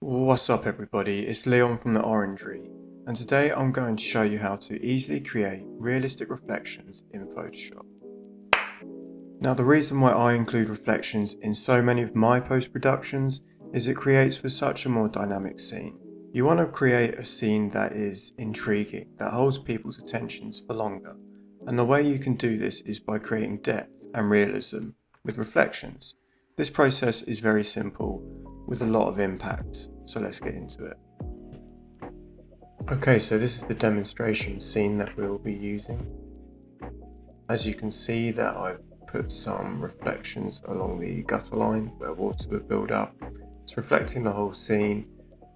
What's up everybody, it's Leon from the Orangery, and today I'm going to show you how to easily create realistic reflections in Photoshop. Now the reason why I include reflections in so many of my post-productions is it creates for such a more dynamic scene. You want to create a scene that is intriguing, that holds people's attentions for longer, and the way you can do this is by creating depth and realism with reflections. This process is very simple with a lot of impact, so let's get into it. Okay, so this is the demonstration scene that we'll be using. As you can see that I've put some reflections along the gutter line where water would build up. It's reflecting the whole scene,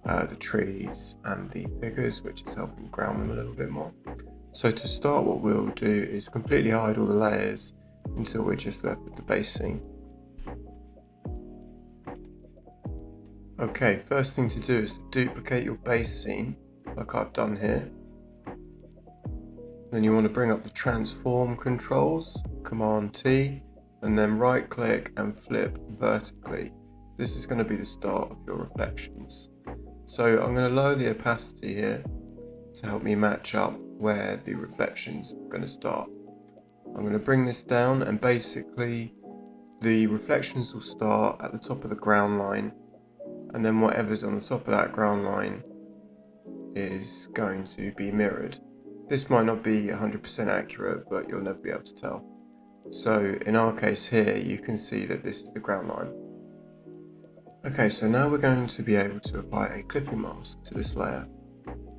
the trees and the figures, which is helping ground them a little bit more. So to start, what we'll do is completely hide all the layers until we're just left with the base scene. Okay, first thing to do is to duplicate your base scene, like I've done here. Then you want to bring up the transform controls, Command T, and then right click and flip vertically. This is going to be the start of your reflections. So I'm going to lower the opacity here to help me match up where the reflections are going to start. I'm going to bring this down, and basically the reflections will start at the top of the ground line, and then whatever's on the top of that ground line is going to be mirrored. This might not be 100% accurate, but you'll never be able to tell. So in our case here, you can see that this is the ground line. Okay, so now we're going to be able to apply a clipping mask to this layer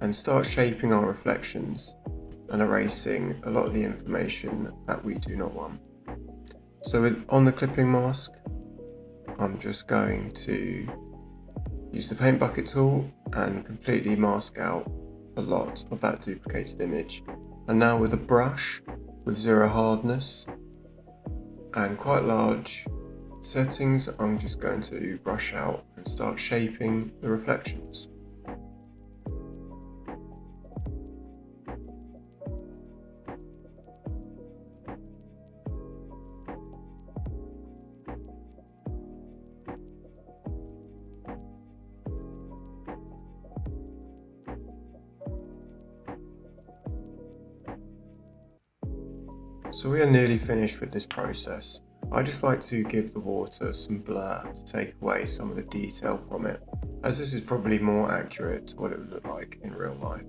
and start shaping our reflections and erasing a lot of the information that we do not want. So on the clipping mask, I'm just going to use the paint bucket tool and completely mask out a lot of that duplicated image. And now with a brush with 0 hardness and quite large settings, I'm just going to brush out and start shaping the reflections. So we are nearly finished with this process. I just like to give the water some blur to take away some of the detail from it, as this is probably more accurate to what it would look like in real life.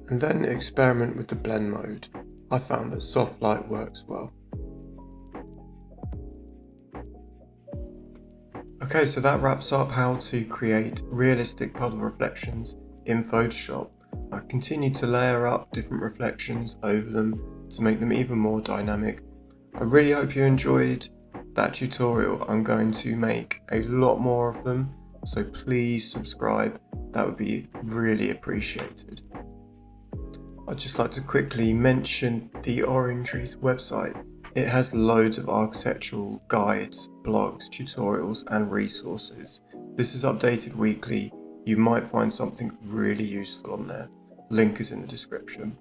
And then experiment with the blend mode. I found that soft light works well. Okay, so that wraps up how to create realistic puddle reflections in Photoshop. I continue to layer up different reflections over them to make them even more dynamic. I really hope you enjoyed that tutorial. I'm going to make a lot more of them, so please subscribe. That would be really appreciated. I'd just like to quickly mention the Orangery's website. It has loads of architectural guides, blogs, tutorials and resources. This is updated weekly. You might find something really useful on there. Link is in the description.